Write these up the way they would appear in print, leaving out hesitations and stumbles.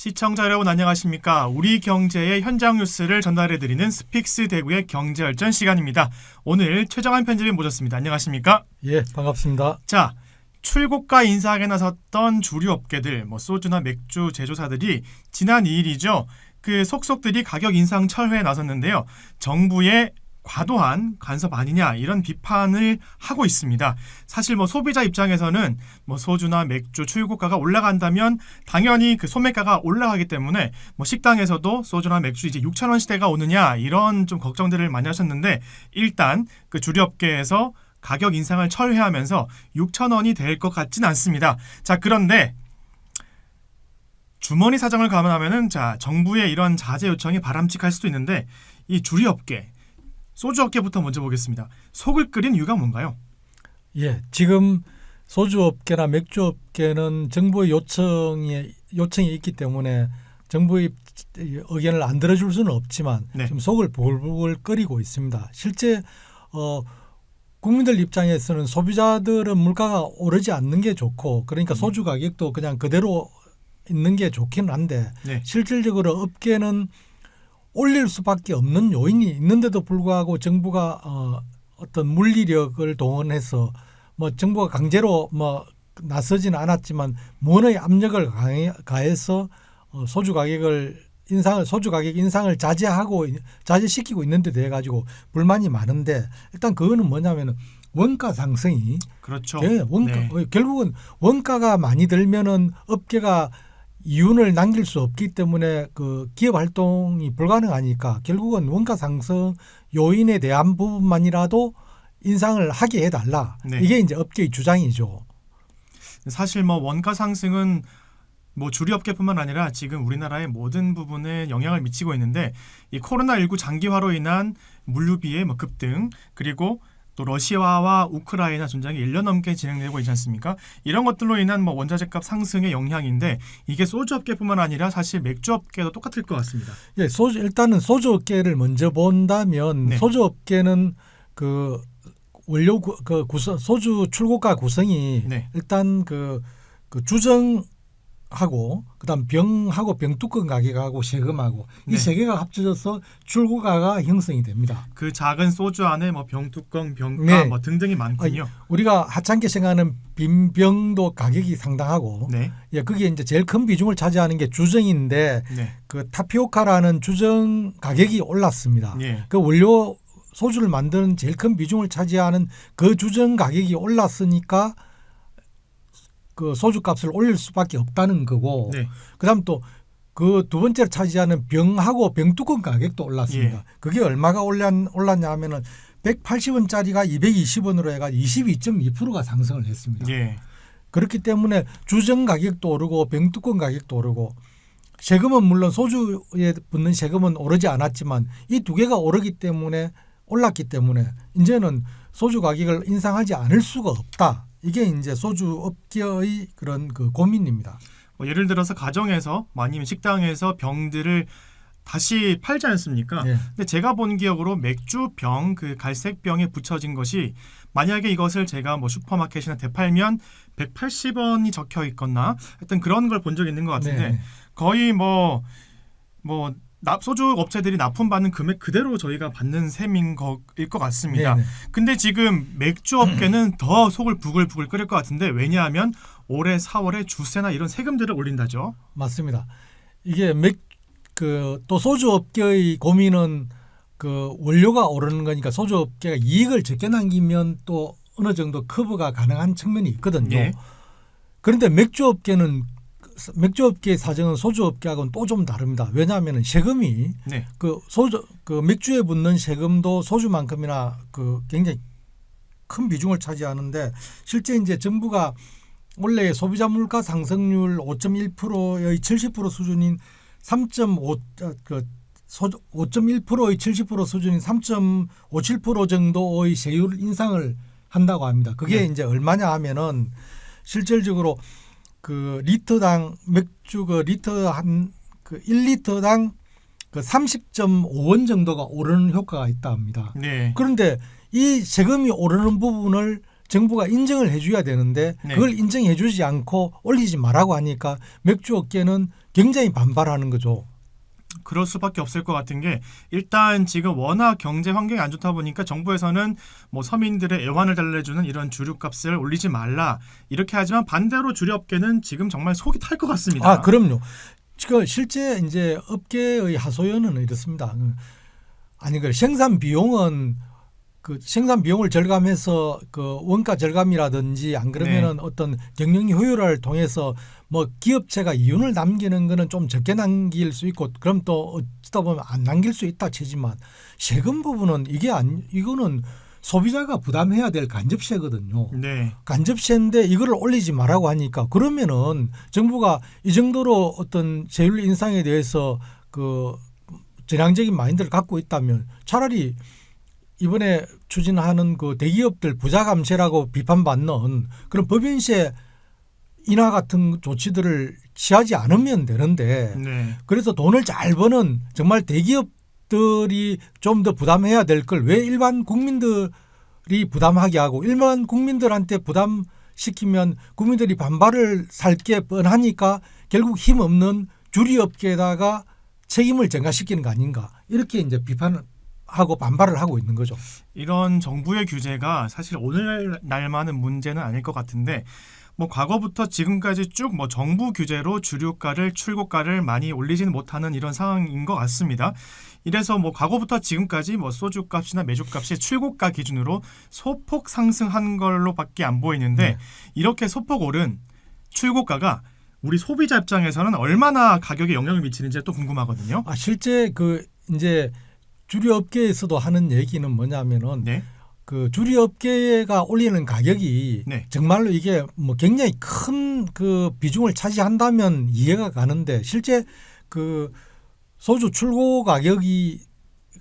시청자 여러분 안녕하십니까? 우리 경제의 현장 뉴스를 전달해드리는 스픽스 대구의 경제열전 시간입니다. 오늘 최정한 편집인 모셨습니다. 안녕하십니까? 예, 반갑습니다. 자, 출고가 인상에 나섰던 주류 업계들, 소주나 맥주 제조사들이 지난 2일이죠. 그 속속들이 가격 인상 철회에 나섰는데요. 정부의 과도한 간섭 아니냐 이런 비판을 하고 있습니다. 사실 소비자 입장에서는 소주나 맥주 출고가가 올라간다면 당연히 그 소매가가 올라가기 때문에 식당에서도 소주나 맥주 이제 6,000원 시대가 오느냐 이런 좀 걱정들을 많이 하셨는데 일단 그 주류업계에서 가격 인상을 철회하면서 6,000원이 될 것 같진 않습니다. 자, 그런데 주머니 사정을 감안하면은 정부의 이런 자제 요청이 바람직할 수도 있는데 이 주류업계 소주업계부터 먼저 보겠습니다. 속을 끓인 이유가 뭔가요? 예, 지금 소주업계나 맥주업계는 정부의 요청이 있기 때문에 정부의 의견을 안 들어줄 수는 없지만 지금 속을 부글부글 끓이고 있습니다. 실제 국민들 입장에서는 소비자들은 물가가 오르지 않는 게 좋고 그러니까 소주 가격도 그냥 그대로 있는 게 좋긴 한데 실질적으로 업계는 올릴 수밖에 없는 요인이 있는데도 불구하고 정부가 어떤 물리력을 동원해서 정부가 강제로 나서지는 않았지만 문의 압력을 가해서 소주 가격 인상을 자제시키고 있는데 대해 가지고 불만이 많은데 일단 그거는 뭐냐면은 원가 상승이 그렇죠. 결국은 원가가 많이 들면은 업계가 이윤을 남길 수 없기 때문에 그 기업 활동이 불가능하니까 결국은 원가 상승 요인에 대한 부분만이라도 인상을 하게 해달라. 이게 이제 업계의 주장이죠. 사실 원가 상승은 주류업계뿐만 아니라 지금 우리나라의 모든 부분에 영향을 미치고 있는데 이 코로나19 장기화로 인한 물류비의 급등 그리고 또 러시아와 우크라이나 전쟁이 1년 넘게 진행되고 있지 않습니까? 이런 것들로 인한 원자재값 상승의 영향인데 이게 소주업계뿐만 아니라 사실 맥주업계도 똑같을 것 같습니다. 예, 일단은 소주업계를 먼저 본다면 소주업계는 그 원료 소주 출고가 구성이 일단 그 주정하고 그다음 병하고 병뚜껑 가격하고 세금하고 이 세 개가 합쳐져서 출고가가 형성이 됩니다. 그 작은 소주 안에 병뚜껑, 병가 등등이 많군요. 우리가 하찮게 생각하는 빈병도 가격이 상당하고 거기에 이제 제일 큰 비중을 차지하는 게 주정인데 그 타피오카라는 주정 가격이 올랐습니다. 그 원료 소주를 만드는 제일 큰 비중을 차지하는 그 주정 가격이 올랐으니까 그 소주값을 올릴 수밖에 없다는 거고 그다음 또 그 두 번째로 차지하는 병하고 병뚜껑 가격도 올랐습니다. 그게 얼마가 올랐냐 하면은 180원짜리가 220원으로 해가지고 22.2%가 상승을 했습니다. 그렇기 때문에 주정 가격도 오르고 병뚜껑 가격도 오르고 세금은 물론 소주에 붙는 세금은 오르지 않았지만 이 두 개가 올랐기 때문에 이제는 소주 가격을 인상하지 않을 수가 없다. 이게 이제 소주 업계의 그런 그 고민입니다. 예를 들어서 가정에서 아니면 식당에서 병들을 다시 팔지 않습니까? 근데 제가 본 기억으로 맥주병 그 갈색 병에 붙여진 것이 만약에 이것을 제가 슈퍼마켓이나 대팔면 180원이 적혀 있거나 하여튼 그런 걸 본 적이 있는 것 같은데 거의 소주 업체들이 납품받는 금액 그대로 저희가 받는 셈인 거일 것 같습니다. 근데 지금 맥주업계는 더 속을 부글부글 끓일 것 같은데 왜냐하면 올해 4월에 주세나 이런 세금들을 올린다죠. 맞습니다. 이게 또 소주업계의 고민은 그 원료가 오르는 거니까 소주업계가 이익을 적게 남기면 또 어느 정도 커버가 가능한 측면이 있거든요. 그런데 맥주업계의 사정은 소주업계하고는 또 좀 다릅니다. 왜냐하면 세금이 그 맥주에 붙는 세금도 소주만큼이나 굉장히 큰 비중을 차지하는데 실제 이제 정부가 원래 소비자 물가 상승률 5.1%의 70% 수준인 5.1%의 70% 수준인 3.57% 정도의 세율 인상을 한다고 합니다. 그게 이제 얼마냐 하면은 실질적으로 그 리터당 맥주 리터 한 1리터당 30.5원 정도가 오르는 효과가 있다 합니다. 그런데 이 세금이 오르는 부분을 정부가 인정을 해줘야 되는데 네. 그걸 인정해주지 않고 올리지 말라고 하니까 맥주업계는 굉장히 반발하는 거죠. 그럴 수밖에 없을 것 같은 게 일단 지금 워낙 경제 환경이 안 좋다 보니까 정부에서는 뭐 서민들의 애환을 달래주는 이런 주류값을 올리지 말라 이렇게 하지만 반대로 주류업계는 지금 정말 속이 탈 것 같습니다. 아, 그럼요. 지금 실제 이제 업계의 하소연은 이렇습니다. 아니 그 생산 비용은 그 생산 비용을 절감해서 그 원가 절감이라든지 안 그러면은 어떤 경영 효율화를 통해서 뭐 기업체가 이윤을 남기는 거는 좀 적게 남길 수 있고 그럼 또 어쩌다 보면 안 남길 수 있다 치지만 세금 부분은 이거는 소비자가 부담해야 될 간접세거든요. 네. 간접세인데 이거를 올리지 말라고 하니까 그러면은 정부가 이 정도로 어떤 세율 인상에 대해서 그 전향적인 마인드를 갖고 있다면 차라리 이번에 추진하는 그 대기업들 부자 감세라고 비판받는 그런 법인세 인하 같은 조치들을 취하지 않으면 되는데 그래서 돈을 잘 버는 정말 대기업들이 좀 더 부담해야 될 걸 왜 일반 국민들이 부담하게 하고 일반 국민들한테 부담시키면 국민들이 반발을 살 게 뻔하니까 결국 힘없는 주류업계에다가 책임을 전가시키는 거 아닌가 이렇게 이제 비판하고 반발을 하고 있는 거죠. 이런 정부의 규제가 사실 오늘날만은 문제는 아닐 것 같은데 뭐 과거부터 지금까지 쭉 뭐 정부 규제로 주류가를 출고가를 많이 올리지는 못하는 이런 상황인 것 같습니다. 이래서 뭐 과거부터 지금까지 뭐 소주값이나 메주값이 출고가 기준으로 소폭 상승한 걸로밖에 안 보이는데 이렇게 소폭 오른 출고가가 우리 소비자 입장에서는 얼마나 가격에 영향을 미치는지 또 궁금하거든요. 아, 실제 그 이제 주류업계에서도 하는 얘기는 뭐냐면은 그 주류업계가 올리는 가격이 정말로 이게 뭐 굉장히 큰 그 비중을 차지한다면 이해가 가는데 실제 그 소주 출고 가격이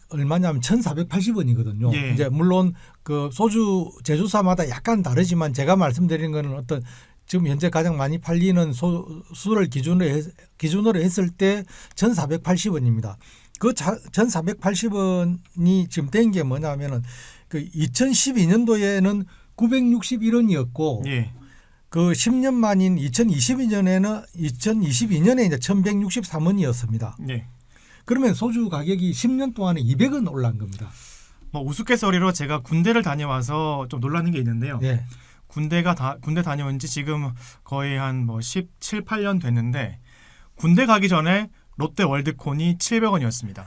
얼마냐면 1,480원이거든요. 이제 물론 그 소주 제조사마다 약간 다르지만 제가 말씀드린 거는 어떤 지금 현재 가장 많이 팔리는 술을 기준으로 했을 때 1,480원입니다. 그 1,480원이 지금 된 게 뭐냐면은 그 2012년도에는 961원이었고 그 10년 만인 2022년에 이제 1,163원이었습니다. 그러면 소주 가격이 10년 동안에 200원 올라간 겁니다. 뭐 우스갯소리로 제가 군대를 다녀와서 좀 놀라는 게 있는데요. 군대 다녀온 지 지금 거의 한 뭐 17, 8년 됐는데 군대 가기 전에 롯데 월드콘이 700원이었습니다.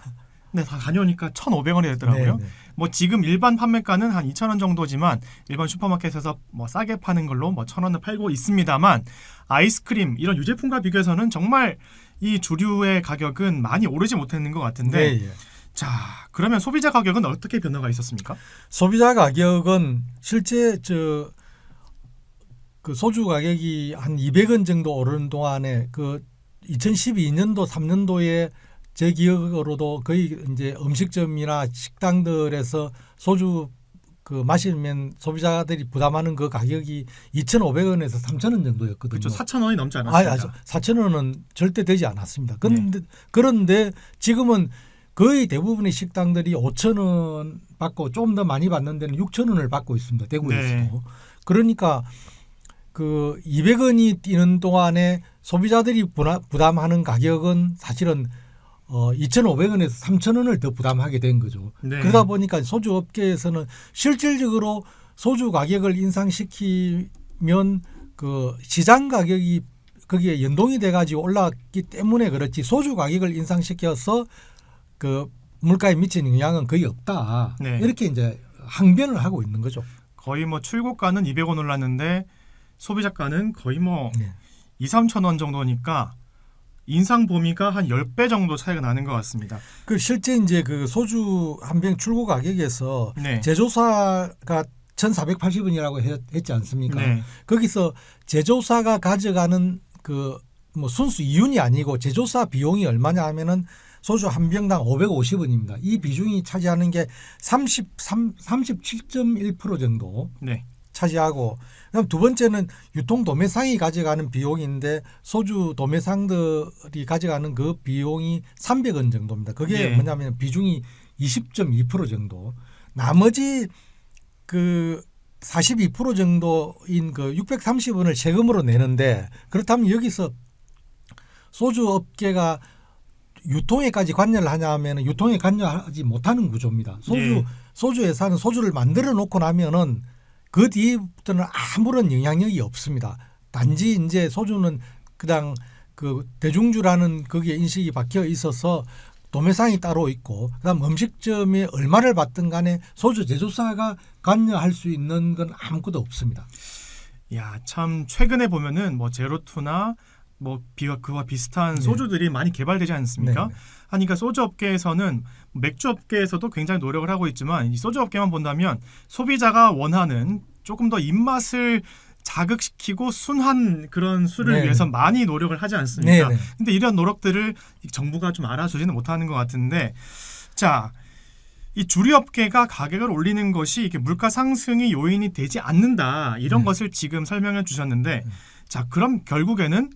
근데 다 다녀오니까 1,500원이 되더라고요. 뭐 지금 일반 판매가는 한 2,000원 정도지만 일반 슈퍼마켓에서 뭐 싸게 파는 걸로 뭐 1,000원을 팔고 있습니다만 아이스크림 이런 유제품과 비교해서는 정말 이 주류의 가격은 많이 오르지 못했는 것 같은데 자 그러면 소비자 가격은 어떻게 변화가 있었습니까? 소비자 가격은 실제 그 소주 가격이 한 200원 정도 오르는 동안에 그 2012년도 3년도에 제 기억으로도 거의 이제 음식점이나 식당들에서 소주 그 마시면 소비자들이 부담하는 그 가격이 2,500원에서 3,000원 정도였거든요. 그렇죠. 4,000원이 넘지 않았습니다. 4,000원은 절대 되지 않았습니다. 그런데 지금은 거의 대부분의 식당들이 5,000원 받고 좀 더 많이 받는 데는 6,000원을 받고 있습니다. 대구에서도. 그러니까 그 200원이 뛰는 동안에 소비자들이 부담하는 가격은 사실은 2,500원에서 3,000원을 더 부담하게 된 거죠. 그러다 보니까 소주 업계에서는 실질적으로 소주 가격을 인상시키면 그 시장 가격이 거기에 연동이 돼가지고 올랐기 때문에 그렇지 소주 가격을 인상시켜서 그 물가에 미치는 영향은 거의 없다. 이렇게 이제 항변을 하고 있는 거죠. 거의 뭐 출고가는 200원 올랐는데 소비자가는 거의 뭐 2, 3천 원 정도니까 인상 범위가 한 10배 정도 차이가 나는 것 같습니다. 그 실제 이제 그 소주 한 병 출고 가격에서 제조사가 1,480원이라고 했지 않습니까? 거기서 제조사가 가져가는 그 뭐 순수 이윤이 아니고 제조사 비용이 얼마냐 하면은 소주 한 병당 550원입니다. 이 비중이 차지하는 게 37.1% 정도 차지하고 그다음 두 번째는 유통 도매상이 가져가는 비용인데 소주 도매상들이 가져가는 그 비용이 300원 정도입니다. 그게 뭐냐면 비중이 20.2% 정도. 나머지 그 42% 정도인 그 630원을 세금으로 내는데 그렇다면 여기서 소주 업계가 유통에까지 관여를 하냐면 유통에 관여하지 못하는 구조입니다. 소주 회사는 소주를 만들어 놓고 나면은 그 뒤부터는 아무런 영향력이 없습니다. 단지 이제 소주는 그냥 그 대중주라는 거기에 인식이 박혀 있어서 도매상이 따로 있고 그다음 음식점이 얼마를 받든 간에 소주 제조사가 관여할 수 있는 건 아무것도 없습니다. 야, 참 최근에 보면은 뭐 제로투나 뭐 그와 비슷한 네. 소주들이 많이 개발되지 않습니까? 네. 하니까 소주 업계에서는 맥주 업계에서도 굉장히 노력을 하고 있지만 이 소주 업계만 본다면 소비자가 원하는 조금 더 입맛을 자극시키고 순한 그런 술을 네네. 위해서 많이 노력을 하지 않습니까? 네네. 근데 이런 노력들을 정부가 좀 알아주지는 못하는 것 같은데, 자, 이 주류업계가 가격을 올리는 것이 이게 물가 상승이 요인이 되지 않는다 이런 것을 지금 설명해 주셨는데, 자, 그럼 결국에는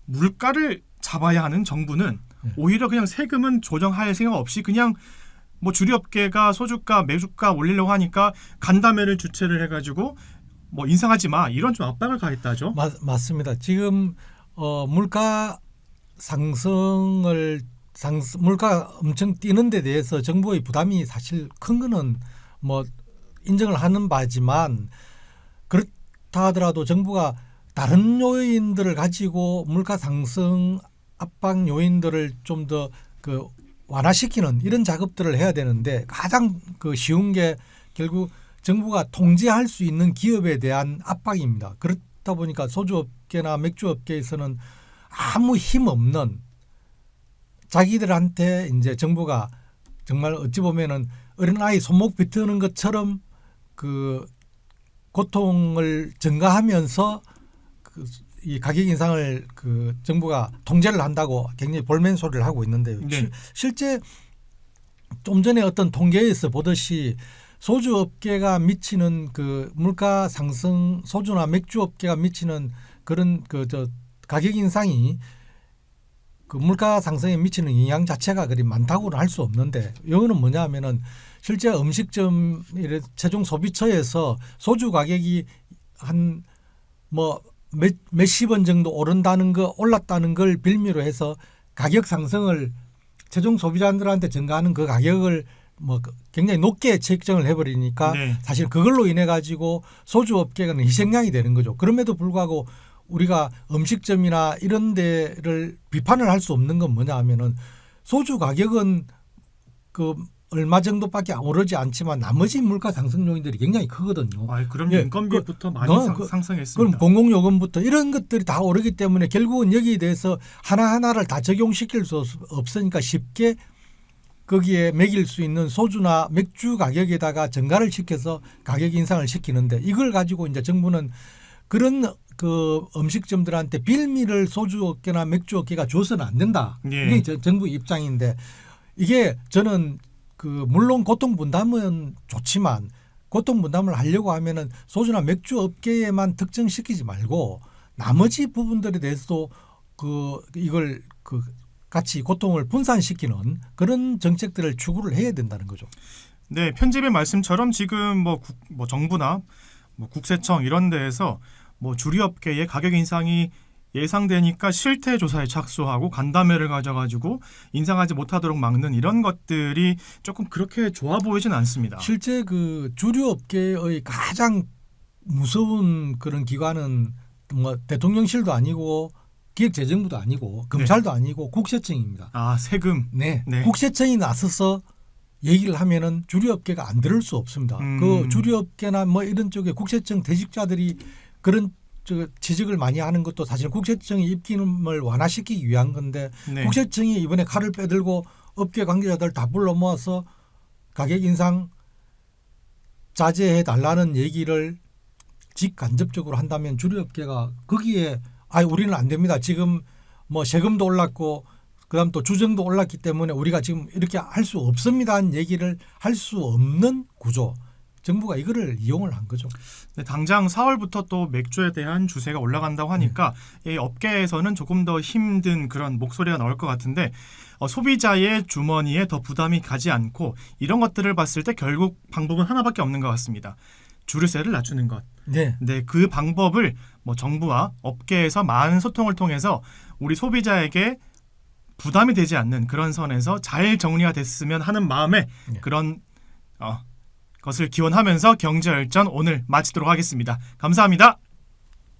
물가를 잡아야 하는 정부는 오히려 그냥 세금은 조정할 생각 없이 그냥 뭐 주류업계가 소주가 맥주가 올리려고 하니까 간담회를 주최를 해가지고 뭐 인상하지 마 이런 좀 압박을 가했다죠. 맞습니다. 지금 물가 물가 엄청 뛰는 데 대해서 정부의 부담이 사실 큰 거는 뭐 인정을 하는 바지만 그렇다 하더라도 정부가 다른 요인들을 가지고 물가 상승 압박 요인들을 좀 더 그 완화시키는 이런 작업들을 해야 되는데 가장 그 쉬운 게 결국 정부가 통제할 수 있는 기업에 대한 압박입니다. 그렇다 보니까 소주업계나 맥주업계에서는 아무 힘 없는 자기들한테 이제 정부가 정말 어찌 보면은 어린아이 손목 비트는 것처럼 그 고통을 증가하면서 이 가격 인상을 그 정부가 통제를 한다고 굉장히 볼멘소리를 하고 있는데요. 네. 실제 좀 전에 어떤 통계에서 보듯이 소주 업계가 미치는 그 물가 상승, 소주나 맥주 업계가 미치는 그런 가격 인상이 그 물가 상승에 미치는 영향 자체가 그리 많다고는 할 수 없는데 이거는 뭐냐면은 실제 음식점 최종 소비처에서 소주 가격이 한 뭐 몇십 원 정도 오른다는 거 올랐다는 걸 빌미로 해서 가격 상승을 최종 소비자들한테 전가하는 그 가격을 뭐 굉장히 높게 책정을 해버리니까 네. 사실 그걸로 인해 가지고 소주 업계가 희생양이 되는 거죠. 그럼에도 불구하고 우리가 음식점이나 이런 데를 비판을 할 수 없는 건 뭐냐 하면은 소주 가격은 그 얼마 정도밖에 오르지 않지만 나머지 물가 상승 요인들이 굉장히 크거든요. 그럼 인건비부터 많이 상승했습니다. 그럼 공공요금부터 이런 것들이 다 오르기 때문에 결국은 여기에 대해서 하나하나를 다 적용시킬 수 없으니까 쉽게 거기에 매길 수 있는 소주나 맥주 가격에다가 증가를 시켜서 가격 인상을 시키는데 이걸 가지고 이제 정부는 그런 그 음식점들한테 빌미를 소주업계나 맥주업계가 줘서는 안 된다. 예. 이게 정부 입장인데 이게 저는 그 물론 고통 분담은 좋지만 고통 분담을 하려고 하면은 소주나 맥주 업계에만 특정시키지 말고 나머지 부분들에 대해서도 이걸 같이 고통을 분산시키는 그런 정책들을 추구를 해야 된다는 거죠. 네, 편집의 말씀처럼 지금 뭐 정부나 뭐 국세청 이런 데에서 뭐 주류업계의 가격 인상이 예상되니까 실태 조사에 착수하고 간담회를 가져가지고 인상하지 못하도록 막는 이런 것들이 조금 그렇게 좋아 보이진 않습니다. 실제 그 주류업계의 가장 무서운 그런 기관은 뭐 대통령실도 아니고 기획재정부도 아니고 검찰도 아니고 국세청입니다. 세금. 네. 국세청이 나서서 얘기를 하면은 주류업계가 안 들을 수 없습니다. 그 주류업계나 뭐 이런 쪽에 국세청 대직자들이 그런 지적을 많이 하는 것도 사실 국세청의 입김을 완화시키기 위한 건데 국세청이 이번에 칼을 빼들고 업계 관계자들 다 불러 모아서 가격 인상 자제해 달라는 얘기를 직간접적으로 한다면 주류업계가 거기에 우리는 안 됩니다. 지금 뭐 세금도 올랐고 그다음 또 주정도 올랐기 때문에 우리가 지금 이렇게 할 수 없습니다는 얘기를 할 수 없는 구조. 정부가 이거를 이용을 한 거죠. 네, 당장 4월부터 또 맥주에 대한 주세가 올라간다고 하니까 이 업계에서는 조금 더 힘든 그런 목소리가 나올 것 같은데 소비자의 주머니에 더 부담이 가지 않고 이런 것들을 봤을 때 결국 방법은 하나밖에 없는 것 같습니다. 주류세를 낮추는 것. 네. 네, 그 방법을 뭐 정부와 업계에서 많은 소통을 통해서 우리 소비자에게 부담이 되지 않는 그런 선에서 잘 정리가 됐으면 하는 마음에 그런 것을 기원하면서 경제열전 오늘 마치도록 하겠습니다. 감사합니다.